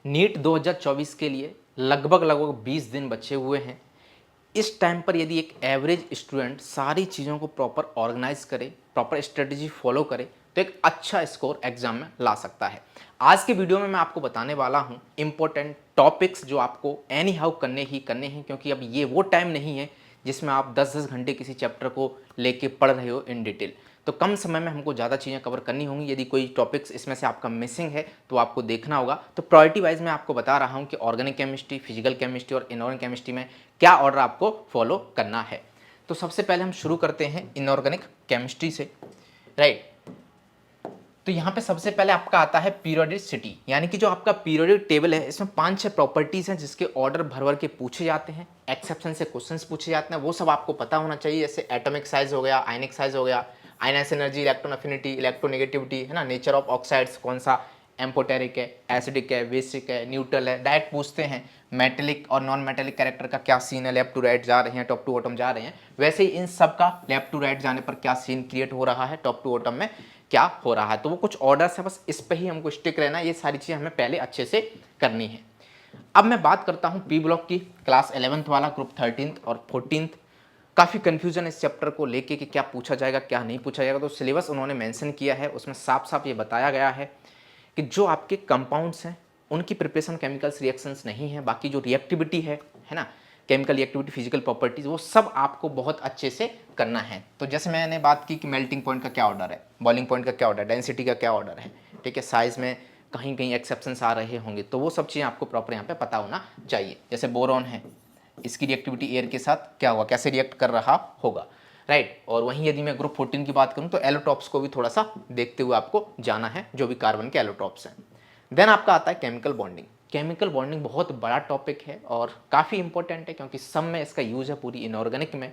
NEET 2024 के लिए लगभग 20 दिन बचे हुए हैं। इस टाइम पर यदि एक एवरेज स्टूडेंट सारी चीज़ों को प्रॉपर ऑर्गेनाइज करे, प्रॉपर स्ट्रेटजी फॉलो करे, तो एक अच्छा स्कोर एग्जाम में ला सकता है। आज के वीडियो में मैं आपको बताने वाला हूं इंपॉर्टेंट टॉपिक्स जो आपको एनी हाउ करने ही करने हैं, क्योंकि अब ये वो टाइम नहीं है जिसमें आप 10-10 घंटे किसी चैप्टर को लेके पढ़ रहे हो इन डिटेल। तो कम समय में हमको ज़्यादा चीज़ें कवर करनी होंगी। यदि कोई टॉपिक्स इसमें से आपका मिसिंग है तो आपको देखना होगा। तो प्रायोरिटी वाइज मैं आपको बता रहा हूँ कि ऑर्गेनिक केमिस्ट्री, फिजिकल केमिस्ट्री और इनऑर्गेनिक केमिस्ट्री में क्या ऑर्डर आपको फॉलो करना है। तो सबसे पहले हम शुरू करते हैं इनऑर्गेनिक केमिस्ट्री से, राइट। तो यहाँ पे सबसे पहले आपका आता है पीरियोडिसिटी, यानी कि जो आपका पीरियोडिक टेबल है इसमें 5-6 प्रॉपर्टीज हैं जिसके ऑर्डर भर भर के पूछे जाते हैं, एक्सेप्शन से क्वेश्चंस पूछे जाते हैं, वो सब आपको पता होना चाहिए। जैसे एटॉमिक साइज हो गया, आयनिक साइज हो गया, आयनस एनर्जी, इलेक्ट्रॉन अफिनिटी, इलेक्ट्रोनेगेटिविटी, है ना, नेचर ऑफ ऑक्साइड्स, कौन सा एम्फोटेरिक है, एसिडिक है, बेसिक है, न्यूट्रल है, डायरेक्ट पूछते हैं। मेटेलिक और नॉन मेटेलिक कैरेक्टर का क्या सीन है, लेफ्ट टू राइट जा रहे हैं, टॉप टू बॉटम जा रहे हैं, वैसे ही इन सब का लेफ्ट टू राइट जाने पर क्या सीन क्रिएट हो रहा है, टॉप टू बॉटम में क्या हो रहा है। तो वो कुछ ऑर्डर्स है, बस इस पे ही हमको स्टिक रहना है। ये सारी चीज़ें हमें पहले अच्छे से करनी है। अब मैं बात करता हूँ पी ब्लॉक की, क्लास 11th वाला, ग्रुप 13th और 14th। काफ़ी कन्फ्यूजन इस चैप्टर को लेके कि क्या पूछा जाएगा क्या नहीं पूछा जाएगा। तो सिलेबस उन्होंने मेंशन किया है, उसमें साफ साफ ये बताया गया है कि जो आपके कंपाउंड्स हैं उनकी प्रिपरेशन केमिकल्स रिएक्शंस नहीं है, बाकी जो रिएक्टिविटी है ना, केमिकल रिएक्टिविटी, फिजिकल प्रॉपर्टीज, वो सब आपको बहुत अच्छे से करना है। तो जैसे मैंने बात की कि मेल्टिंग पॉइंट का क्या ऑर्डर है, बॉइलिंग पॉइंट का क्या ऑर्डर है, डेंसिटी का क्या ऑर्डर है, ठीक है, साइज में कहीं कहीं एक्सेप्शंस आ रहे होंगे, तो वो सब चीज़ें आपको प्रॉपर यहाँ पे पता होना चाहिए। जैसे बोरॉन है, इसकी रिएक्टिविटी एयर के साथ क्या होगा, कैसे रिएक्ट कर रहा होगा, राइट। और वहीं यदि मैं ग्रुप 14 की बात करूँ तो एलोट्रॉप्स को भी थोड़ा सा देखते हुए आपको जाना है, जो भी कार्बन के एलोट्रॉप्स हैं। देन आपका आता है केमिकल बॉन्डिंग। केमिकल बॉन्डिंग बहुत बड़ा टॉपिक है और काफ़ी इंपॉर्टेंट है, क्योंकि सब में इसका यूज है, पूरी इनऑर्गेनिक में।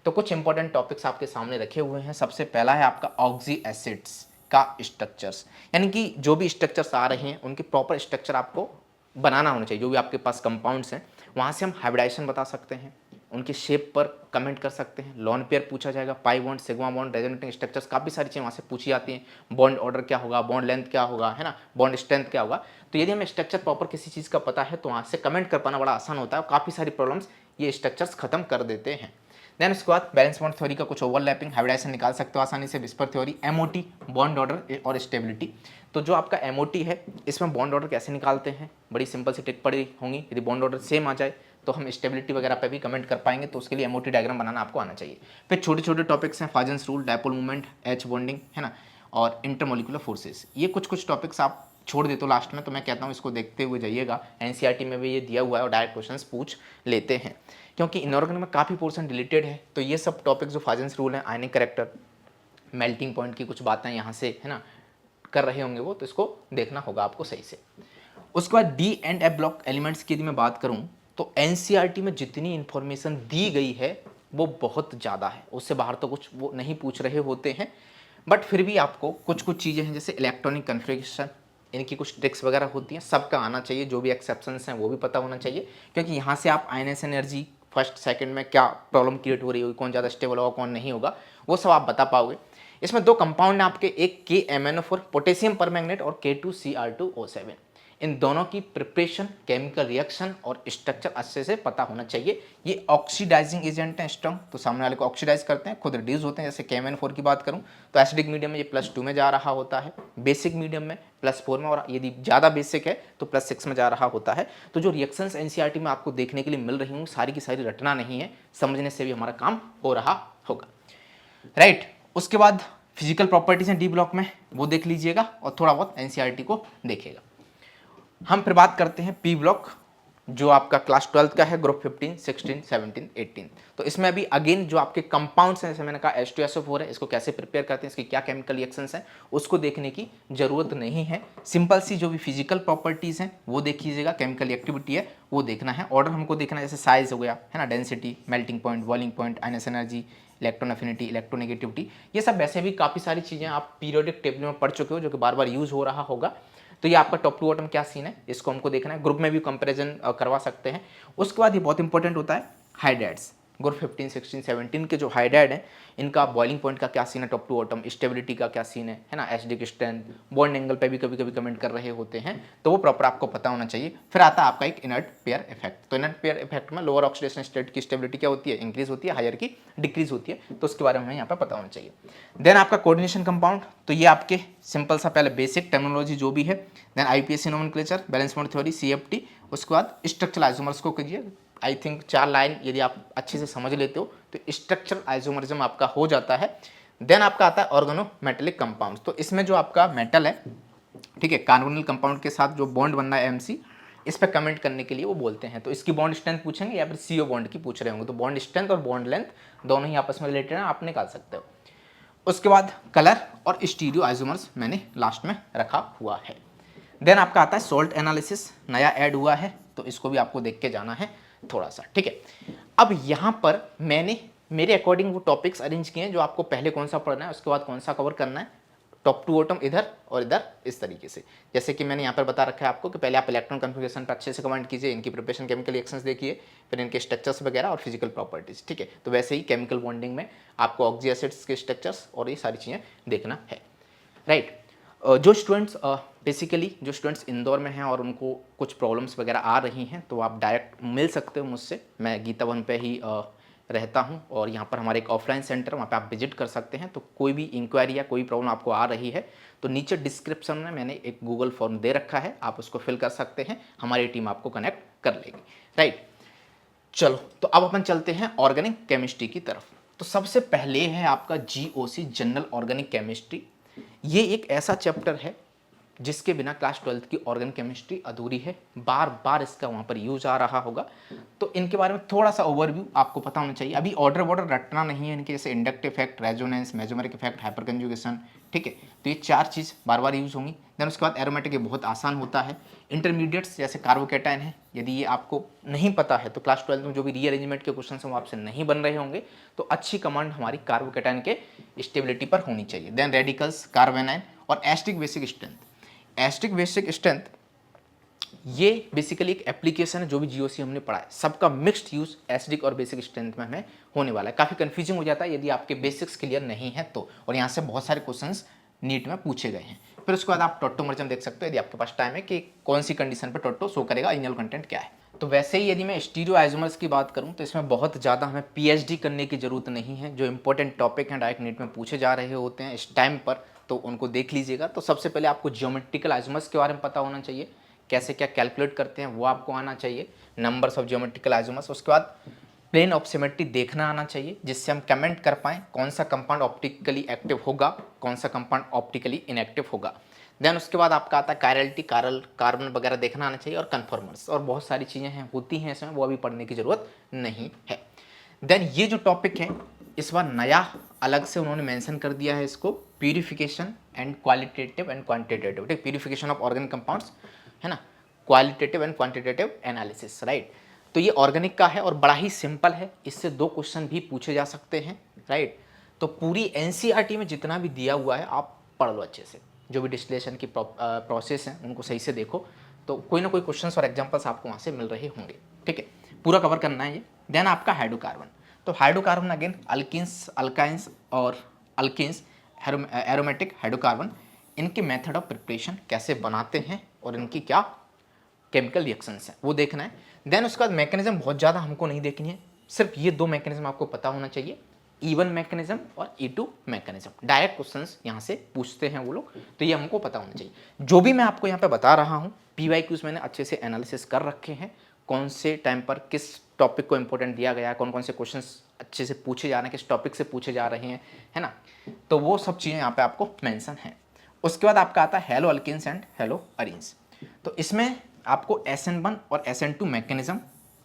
तो कुछ इंपॉर्टेंट टॉपिक्स आपके सामने रखे हुए हैं। सबसे पहला है आपका ऑक्सी एसिड्स का स्ट्रक्चर्स, यानी कि जो भी स्ट्रक्चर्स आ रहे हैं उनके प्रॉपर स्ट्रक्चर आपको बनाना होना चाहिए। जो भी आपके पास कंपाउंड्स हैं वहाँ से हम हाइब्रिडाइजेशन बता सकते हैं, उनके शेप पर कमेंट कर सकते हैं, लॉन पेयर पूछा जाएगा, pi bond, sigma bond, resonating structures, काफ़ी सारी चीज़ें वहाँ से पूछी जाती हैं। बॉन्ड ऑर्डर क्या होगा, बॉन्ड लेंथ क्या होगा, है ना, बॉन्ड स्ट्रेंथ क्या होगा। तो यदि हमें स्ट्रक्चर प्रॉपर किसी चीज़ का पता है तो वहाँ से कमेंट कर पाना बड़ा आसान होता है और काफ़ी सारी प्रॉब्लम्स ये स्ट्रक्चर्स खत्म कर देते हैं। देन उसके बाद बैलेंस बॉन्ड थ्योरी का कुछ ओवरलैपिंग, हाइब्रिडाइजेशन निकाल सकते हो आसानी से। Whisper theory, MOT, bond order और स्टेबिलिटी। तो जो आपका एमओटी है इसमें बॉन्ड ऑर्डर कैसे निकालते हैं, बड़ी सिंपल सी ट्रिक पड़ी होंगी। यदि बॉन्ड ऑर्डर सेम आ जाए तो हम स्टेबिलिटी वगैरह पे भी कमेंट कर पाएंगे, तो उसके लिए एमओटी डायग्राम बनाना आपको आना चाहिए। फिर छोटे छोटे टॉपिक्स हैं, Fajans rule, dipole movement, H bonding, है ना, और इंटरमोलिकुलर फोर्सेस। ये कुछ टॉपिक्स आप छोड़ देते हो लास्ट में, तो मैं कहता हूँ इसको देखते हुए जाइएगा। एनसीईआरटी में भी ये दिया हुआ है और डायरेक्ट क्वेश्चंस पूछ लेते हैं, क्योंकि इनऑर्गेनिक में काफ़ी पोर्शन रिलेटेड है। तो ये सब टॉपिक्स जो फाजन्स रूल है, आयनिक करेक्टर, मेल्टिंग पॉइंट की कुछ बातें यहाँ से, है ना, कर रहे होंगे वो, तो इसको देखना होगा आपको सही से। उसके बाद D and F block elements की यदि मैं बात करूं तो एनसीईआरटी में जितनी इंफॉर्मेशन दी गई है वो बहुत ज़्यादा है, उससे बाहर तो कुछ वो नहीं पूछ रहे होते हैं। बट फिर भी आपको कुछ कुछ चीज़ें हैं, जैसे इलेक्ट्रॉनिक कन्फिग्रेशन, इनकी कुछ ट्रिक्स वगैरह होती हैं, सबका आना चाहिए। जो भी एक्सेप्शंस हैं वो भी पता होना चाहिए, क्योंकि यहाँ से आप आयनस एनर्जी फर्स्ट सेकंड में क्या प्रॉब्लम क्रिएट हो रही होगी, कौन ज़्यादा स्टेबल होगा कौन नहीं होगा, वो सब आप बता पाओगे। इसमें दो कंपाउंड हैं आपके, एक KMnO4 पोटेशियम परमैंगनेट और K2Cr2O7। इन दोनों की प्रिपरेशन, केमिकल रिएक्शन और स्ट्रक्चर अच्छे से पता होना चाहिए। ये ऑक्सीडाइजिंग एजेंट हैं स्ट्रॉन्ग, तो सामने वाले को ऑक्सीडाइज करते हैं, खुद रिड्यूस होते हैं। जैसे KMnO4 की बात करूं तो एसिडिक मीडियम में ये +2 में जा रहा होता है, बेसिक मीडियम में +4 में, और यदि ज़्यादा बेसिक है तो +6 में जा रहा होता है। तो जो रिएक्शंस एनसीईआरटी में आपको देखने के लिए मिल रही होंगी, सारी की सारी रटना नहीं है, समझने से भी हमारा काम हो रहा होगा, राइट। उसके बाद फिजिकल प्रॉपर्टीज हैं डी ब्लॉक में, वो देख लीजिएगा और थोड़ा बहुत एनसीईआरटी को देखेगा। हम फिर बात करते हैं पी ब्लॉक, जो आपका क्लास 12th का है, ग्रुप 15, 16, 17, 18। तो इसमें अभी अगेन जो आपके कंपाउंड्स हैं, जैसे मैंने कहा H2SO4 है, इसको कैसे प्रिपेयर करते हैं, इसकी क्या केमिकल रिएक्शंस हैं, उसको देखने की जरूरत नहीं है। सिंपल सी जो भी फिजिकल प्रॉपर्टीज हैं वो देख लीजिएगा, केमिकल एक्टिविटी है वो देखना है, ऑर्डर हमको देखना है, जैसे साइज हो गया, है ना, density, melting point, boiling point, ionisation energy, electron affinity, electronegativity. ये सब वैसे भी काफ़ी सारी चीज़ें आप पीरियोडिक टेबल में पढ़ चुके हो, जो कि बार बार यूज हो रहा होगा। तो ये आपका टॉप टू बॉटम क्या सीन है, इसको हमको देखना है, ग्रुप में भी कंपैरिजन करवा सकते हैं। उसके बाद ये बहुत इंपॉर्टेंट होता है हाइड्राइड्स, ग्रुप 15, 16, 17 के जो हाइड्राइड हैं इनका बॉइलिंग पॉइंट का क्या सीन है, टॉप टू बॉटम, स्टेबिलिटी का क्या सीन है ना, एसिडिक स्ट्रेंथ, बॉन्ड एंगल पे भी कभी कभी कमेंट कर रहे होते हैं, तो वो प्रॉपर आपको पता होना चाहिए। फिर आता है आपका एक इनर्ट पेयर इफेक्ट। तो इनर्ट पेयर इफेक्ट में लोअर ऑक्सीडेशन स्टेट की स्टेबिलिटी क्या होती है, इंक्रीज होती है, हायर की डिक्रीज होती है, तो उसके बारे में हमें यहाँ पर पता होना चाहिए। देन आपका कोऑर्डिनेशन कंपाउंड, तो ये आपके सिंपल सा पहले बेसिक टर्मिनोलॉजी जो भी है, then IUPAC nomenclature, valence bond theory, CFT, उसके बाद स्ट्रक्चरल आइसोमर्स को कीजिए। आई थिंक 4 लाइन यदि आप अच्छे से समझ लेते हो तो स्ट्रक्चरल आइसोमरिज्म आपका हो जाता है। देन आपका आता है ऑर्गेनोमेटेलिक कंपाउंड्स, तो इसमें जो आपका मेटल है, ठीक है, कार्बोनिल कंपाउंड के साथ जो बॉन्ड बनना है एमसी, इस पर कमेंट करने के लिए वो बोलते हैं। तो इसकी बॉन्ड स्ट्रेंथ पूछेंगे या फिर सीओ बॉन्ड की पूछ रहे होंगे, तो बॉन्ड स्ट्रेंथ और बॉन्ड लेंथ दोनों ही आपस में रिलेटेड हैं, आप निकाल सकते हो। उसके बाद कलर और स्टीरियो आइसोमर्स मैंने लास्ट में रखा हुआ है। देन आपका आता है सॉल्ट एनालिसिस, नया ऐड हुआ है, तो इसको भी आपको देख के जाना है थोड़ा सा, ठीक है। अब यहाँ पर मैंने मेरे अकॉर्डिंग वो टॉपिक्स अरेंज किए हैं जो आपको पहले कौन सा पढ़ना है, उसके बाद कौन सा कवर करना है, टॉप टू बॉटम इधर और इधर इस तरीके से। जैसे कि मैंने यहाँ पर बता रखा है आपको कि पहले आप इलेक्ट्रॉन कन्फिगरेशन पर अच्छे से कमेंट कीजिए, इनकी प्रिपरेशन, केमिकल रिएक्शंस देखिए, फिर इनके स्ट्रक्चर्स वगैरह और फिजिकल प्रॉपर्टीज, ठीक है। तो वैसे ही केमिकल बॉन्डिंग में आपको ऑक्सी एसिड्स के स्ट्रक्चर्स और ये सारी चीज़ें देखना है, राइट। जो स्टूडेंट्स बेसिकली जो स्टूडेंट्स इंदौर में हैं और उनको कुछ प्रॉब्लम्स वगैरह आ रही हैं, तो आप डायरेक्ट मिल सकते हो मुझसे। मैं गीता भवन पे ही रहता हूं और यहाँ पर हमारे एक ऑफलाइन सेंटर, वहाँ पे आप विजिट कर सकते हैं। तो कोई भी इंक्वायरी या कोई प्रॉब्लम आपको आ रही है तो नीचे डिस्क्रिप्शन में मैंने एक गूगल फॉर्म दे रखा है, आप उसको फिल कर सकते हैं, हमारी टीम आपको कनेक्ट कर लेगी, राइट। चलो, तो अब अपन चलते हैं ऑर्गेनिक केमिस्ट्री की तरफ। तो सबसे पहले है आपका जीओसी, जनरल ऑर्गेनिक केमिस्ट्री। ये एक ऐसा चैप्टर है जिसके बिना क्लास 12th की ऑर्गेनिक केमिस्ट्री अधूरी है, बार बार इसका वहाँ पर यूज आ रहा होगा। तो इनके बारे में थोड़ा सा ओवरव्यू आपको पता होना चाहिए। अभी ऑर्डर वॉर्डर रटना नहीं है इनके, जैसे inductive effect, resonance, mesomeric effect, hyper conjugation, ठीक है। तो ये 4 चीज़ बार बार यूज होंगी। देन उसके बाद एरोमेटिक, ये बहुत आसान होता है। इंटरमीडिएट्स जैसे कार्बोकेटाइन है, यदि ये आपको नहीं पता है तो क्लास 12 में जो भी रीअरेंजमेंट के क्वेश्चन हैं वो आपसे नहीं बन रहे होंगे, तो अच्छी कमांड हमारी कार्बोकेटाइन के स्टेबिलिटी पर होनी चाहिए। देन रेडिकल्स, कार्बेनाइन और asterisk basic strength. Asterisk basic strength ये बेसिकली एक एप्लीकेशन है, जो भी जीओसी हमने पढ़ा है सबका मिक्स्ड यूज एसिडिक और बेसिक स्ट्रेंथ में हमें होने वाला है। काफ़ी कंफ्यूजिंग हो जाता है यदि आपके बेसिक्स क्लियर नहीं है तो, और यहाँ से बहुत सारे क्वेश्चंस नीट में पूछे गए हैं। फिर उसके बाद आप टोट्टोमरिज्म देख सकते हो यदि आपके पास टाइम है कि कौन सी कंडीशन पर टोट्टो शो करेगा, इनियल कंटेंट क्या है। तो वैसे ही यदि मैं स्टीरियो आइसोमर्स की बात करूं तो इसमें बहुत ज़्यादा हमें पीएचडी करने की ज़रूरत नहीं है। जो इंपॉर्टेंट टॉपिक हैं डायरेक्ट नीट में पूछे जा रहे होते हैं इस टाइम पर, तो उनको देख लीजिएगा। तो सबसे पहले आपको ज्योमेट्रिकल आइसोमर्स के बारे में पता होना चाहिए, कैसे क्या कैलकुलेट करते हैं वो आपको आना चाहिए, नंबर्स ऑफ ज्योमेट्रिकल आइसोमर्स। उसके बाद प्लेन ऑफ सिमेट्री देखना आना चाहिए, जिससे हम कमेंट कर पाएँ कौन सा कंपाउंड ऑप्टिकली एक्टिव होगा, कौन सा कंपाउंड ऑप्टिकली इनएक्टिव होगा। देन उसके बाद आपका आता है कायरलिटी, कार्बन वगैरह देखना आना चाहिए, और कन्फर्मर्स और बहुत सारी चीज़ें हैं होती हैं इसमें, वो अभी पढ़ने की ज़रूरत नहीं है। देन ये जो टॉपिक है इस बार नया अलग से उन्होंने मेंशन कर दिया है इसको, purification and qualitative and quantitative, ठीक, प्यूरिफिकेशन ऑफ ऑर्गेनिक कंपाउंड्स है ना, qualitative and quantitative analysis, right. तो ये ऑर्गेनिक का है और बड़ा ही सिंपल है, इससे 2 क्वेश्चन भी पूछे जा सकते हैं, राइट। तो पूरी एनसीईआरटी में जितना भी दिया हुआ है आप पढ़ लो अच्छे से, जो भी डिस्टिलेशन की प्रोसेस हैं उनको सही से देखो, तो कोई ना कोई क्वेश्चंस और एग्जांपल्स आपको वहाँ से मिल रहे होंगे, ठीक है। पूरा कवर करना है ये। देन आपका हाइड्रोकार्बन, तो हाइड्रोकार्बन अगेन अल्किन्स, अल्काइंस और अल्किन्स, एरोमेटिक हाइड्रोकार्बन, इनके मेथड ऑफ प्रिपरेशन कैसे बनाते हैं और इनकी क्या केमिकल रिएक्शंस हैं वो देखना है। देन उसके बाद मैकेनिज्म बहुत ज़्यादा हमको नहीं देखनी है, सिर्फ ये 2 मैकेनिज्म आपको पता होना चाहिए, E1 मैकेनिज्म और E2 मैकेनिज्म। डायरेक्ट क्वेश्चंस यहाँ से पूछते हैं वो लोग, तो ये हमको पता होना चाहिए। जो भी मैं आपको यहाँ पे बता रहा हूँ PYQs मैंने अच्छे से एनालिसिस कर रखे हैं, कौन से टाइम पर किस टॉपिक को इंपॉर्टेंट दिया गया है, कौन कौन से क्वेश्चंस अच्छे से पूछे जा रहे हैं, किस टॉपिक से पूछे जा रहे हैं, है ना। तो वो सब चीज़ें यहाँ पे आपको मेंशन है। उसके बाद आपका आता है haloalkanes and haloarenes. तो इसमें आपको SN1 और SN2 मैकेनिज्म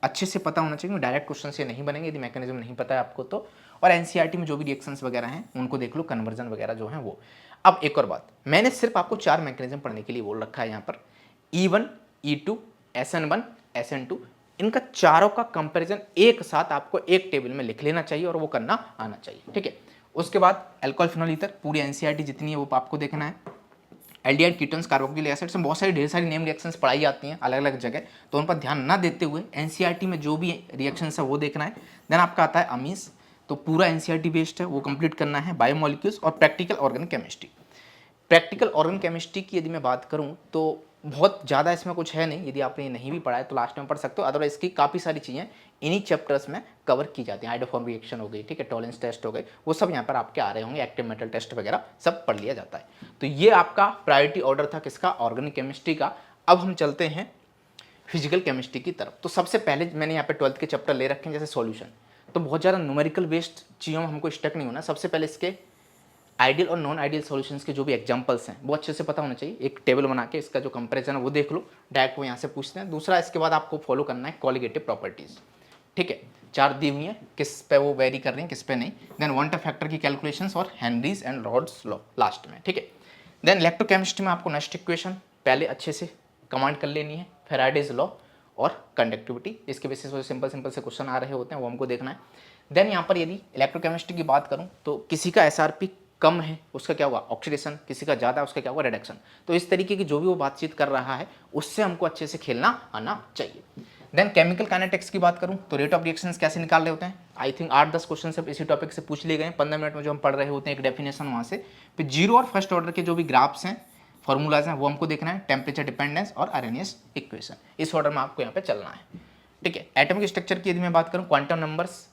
अच्छे से पता होना चाहिए, डायरेक्ट क्वेश्चन से नहीं बनेंगे यदि मैकेनिज्म नहीं पता है आपको तो। और एनसीईआरटी में जो भी रिएक्शंस वगैरह हैं उनको देख लो, कन्वर्जन वगैरह जो हैं वो। अब एक और बात, मैंने सिर्फ आपको 4 मैकेनिज्म पढ़ने के लिए बोल रखा है यहाँ पर, E1, E2, SN1, SN2, इनका चारों का कंपैरिजन एक साथ आपको एक टेबल में लिख लेना चाहिए और वो करना आना चाहिए, ठीक है। उसके बाद अल्कोहल फिनोल ईथर, पूरी एनसीईआरटी जितनी है वो आपको देखना है। एल्डिहाइड कीटोन्स कार्बोक्सिलिक एसिड्स में बहुत सारी ढेर सारी नेम रिएक्शंस पढ़ाई जाती हैं अलग अलग जगह, तो उन पर ध्यान ना देते हुए एनसीईआरटी में जो भी रिएक्शंस है वो देखना है। देन आपका आता है अमीस, तो पूरा एनसीईआरटी बेस्ड है, वो कंप्लीट करना है। बायोमोलिक्यूल्स और practical organic chemistry. Practical organic chemistry की यदि मैं बात करूं तो बहुत ज़्यादा इसमें कुछ है नहीं, यदि आपने नहीं भी पढ़ा है तो लास्ट में पढ़ सकते हो, अदरवाइज इसकी काफ़ी सारी चीज़ें इन्हीं चैप्टर्स में कवर की जाती हैं। हाइड्रोफॉर्म रिएक्शन हो गई, ठीक है, टॉलेंस टेस्ट हो गए, वो सब यहाँ पर आपके आ रहे होंगे, एक्टिव मेटल टेस्ट वगैरह सब पढ़ लिया जाता है। तो ये आपका प्रायोरिटी ऑर्डर था किसका, ऑर्गेनिक केमिस्ट्री का। अब हम चलते हैं फिजिकल केमिस्ट्री की तरफ। तो सबसे पहले मैंने यहाँ पे 12th के चैप्टर ले रखे हैं, जैसे सॉल्यूशन, तो बहुत ज़्यादा न्यूमेरिकल बेस्ड चीज़ों में हमको स्टक नहीं होना। सबसे पहले इसके आइडियल और नॉन आइडियल सॉल्यूशंस के जो भी एग्जांपल्स हैं वो अच्छे से पता होना चाहिए। एक टेबल बना के इसका जो कंपैरिजन है वो देख लो, डायरेक्ट वो यहाँ से पूछते हैं। दूसरा, इसके बाद आपको फॉलो करना है कॉलिगेटिव प्रॉपर्टीज़, ठीक है, 4 दी हुई हैं, किस पे वो वेरी कर रही हैं किस पे नहीं। देन वन टफ फैक्टर की कैलकुलेशंस और Henrys and rods law last में, ठीक है। देन इलेक्ट्रोकेमिस्ट्री में आपको नेक्स्ट इक्वेशन पहले अच्छे से कमांड कर लेनी है, फैराडेज लॉ और कंडक्टिविटी, इसके बेसिस पर सिंपल सिंपल से क्वेश्चन आ रहे होते हैं वो हमको देखना है। देन यहाँ पर यदि इलेक्ट्रोकेमिस्ट्री की बात करूँ तो किसी का एसआरपी कम है उसका क्या हुआ ऑक्सीडेशन, किसी का ज़्यादा उसका क्या हुआ रिडक्शन। तो इस तरीके की जो भी वो बातचीत कर रहा है उससे हमको अच्छे से खेलना आना चाहिए। देन केमिकल काइनेटिक्स की बात करूं तो रेट ऑफ रिएक्शंस कैसे निकाल रहे होते हैं, आई थिंक 8-10 क्वेश्चन सब इसी टॉपिक से पूछ लिए गए 15 मिनट में जो हम पढ़ रहे होते हैं, एक डेफिनेशन वहाँ से। फिर जीरो और फर्स्ट ऑर्डर के जो भी ग्राफ्स हैं, फॉर्मूलाज हैं, वो हमको देखना है, टेम्परेचर डिपेंडेंस और आर्हेनियस इक्वेशन, इस ऑर्डर में आपको यहाँ पे चलना है, ठीक है। एटॉमिक स्ट्रक्चर की यदि मैं बात करूँ, क्वांटम नंबर्स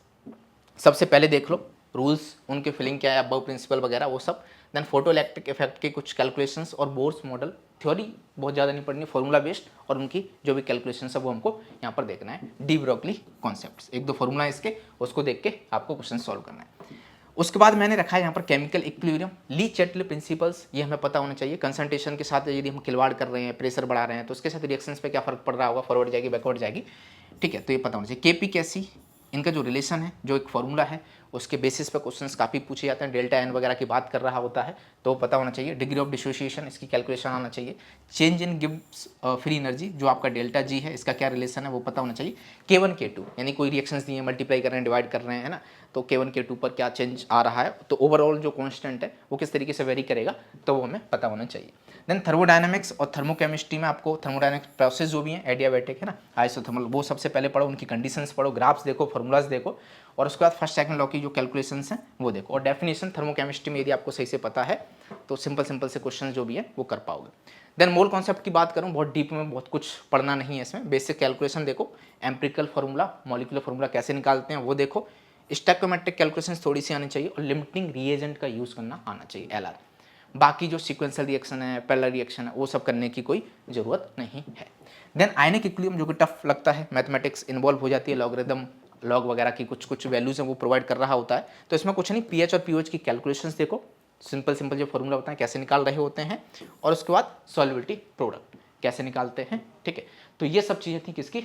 सबसे पहले देख लो, रूल्स उनके फिलिंग क्या है, अबव प्रिंसिपल वगैरह वो सब। देन फोटो इलेक्ट्रिक इफेक्ट के कुछ कैलकुलेशंस और बोर्स मॉडल, थ्योरी बहुत ज़्यादा नहीं पढ़नी, फॉर्मूला बेस्ड और उनकी जो भी कैलकुलेशंस है वो हमको यहाँ पर देखना है। डी ब्रोगली कॉन्सेप्ट्स, 1-2 फॉर्मूला इसके, उसको देख के आपको क्वेश्चन सॉल्व करना है। उसके बाद मैंने रखा है यहाँ पर केमिकल इक्विलिब्रियम, ली चैटले प्रिंसिपल्स, ये हमें पता होना चाहिए। कंसंट्रेशन के साथ यदि हम खिलवाड़ कर रहे हैं, प्रेशर बढ़ा रहे हैं तो उसके साथ रिएक्शंस पे क्या फर्क पड़ रहा होगा, फॉरवर्ड जाएगी बैकवर्ड जाएगी, ठीक है, तो ये पता होना चाहिए। केपी कैसी, इनका जो रिलेशन है, जो एक फॉर्मूला है उसके बेसिस पर क्वेश्चंस काफ़ी पूछे जाते हैं, डेल्टा एन वगैरह की बात कर रहा होता है तो पता होना चाहिए। डिग्री ऑफ डिसोसिएशन, इसकी कैलकुलेशन आना चाहिए। Change in Gibbs free energy, जो आपका डेल्टा जी है, इसका क्या रिलेशन है वो पता होना चाहिए। K1 K2 यानी कोई रिएक्शंस दिए, मल्टीप्लाई कर रहे हैं, डिवाइड कर रहे हैं, है ना, तो K1 K2 पर क्या चेंज आ रहा है, तो ओवरऑल जो कॉन्स्टेंट है वो किस तरीके से वेरी करेगा, तो वो हमें पता होना चाहिए। देन थर्मोडायनेमिक्स और थर्मोकेमिस्ट्री में आपको थर्मोडायनेमिक्स प्रोसेस जो भी हैं, एडियाबैटिक है ना, आइसोथर्मल, वो सबसे पहले पढ़ो, उनकी कंडीशंस पढ़ो, ग्राफ्स देखो, फॉर्मूलाज देखो, और उसके बाद फर्स्ट सेकंड लॉ की जो कैलकुलेशंस हैं वो देखो। और डेफिनेशन थर्मोकेमिस्ट्री में यदि आपको सही से पता है तो सिंपल सिंपल से क्वेश्चन जो भी है वो कर पाओगे। देन मोल कॉन्सेप्ट की बात करूँ, बहुत डीप में बहुत कुछ पढ़ना नहीं है इसमें, बेसिक कैलकुलेशन देखो, एम्पिरिकल फार्मूला, मॉलिक्यूलर फार्मूला कैसे निकालते हैं वो देखो, स्टैकोमेट्रिक कैलकुलेशंस थोड़ी सी आनी चाहिए, और लिमिटिंग रिएजेंट का यूज़ करना आना चाहिए, LR। बाकी जो सीक्वेंशियल रिएक्शन है, पैरेलल रिएक्शन है, वो सब करने की कोई ज़रूरत नहीं है। देन आयनिक इक्विलिब्रियम, जो कि टफ लगता है, मैथमेटिक्स इन्वॉल्व हो जाती है, लॉगरिदम लॉग वगैरह की कुछ कुछ वैल्यूज हैं वो प्रोवाइड कर रहा होता है, तो इसमें कुछ नहीं, पीएच और पीओएच की कैलकुलेशंस देखो, सिंपल सिंपल जो फॉर्मूला होता है कैसे निकाल रहे होते हैं, और उसके बाद सॉल्युबिलिटी प्रोडक्ट कैसे निकालते हैं, ठीक है। तो ये सब चीज़ें थी किसकी,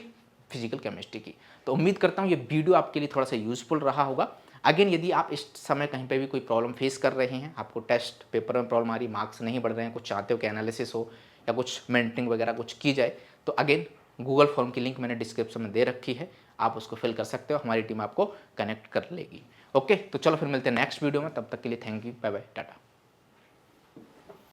फिजिकल केमिस्ट्री की। तो उम्मीद करता हूँ ये वीडियो आपके लिए थोड़ा सा यूजफुल रहा होगा। अगेन, यदि आप इस समय कहीं पे भी कोई प्रॉब्लम फेस कर रहे हैं, आपको टेस्ट पेपर में प्रॉब्लम आ रही, मार्क्स नहीं बढ़ रहे हैं, कुछ चाहते हो कि एनालिसिस हो या कुछ मेंटरिंग वगैरह कुछ की जाए, तो अगेन गूगल फॉर्म की लिंक मैंने डिस्क्रिप्शन में दे रखी है, आप उसको फिल कर सकते हो, हमारी टीम आपको कनेक्ट कर लेगी। ओके, तो चलो फिर मिलते हैं नेक्स्ट वीडियो में, तब तक के लिए thank you, bye bye, Tata.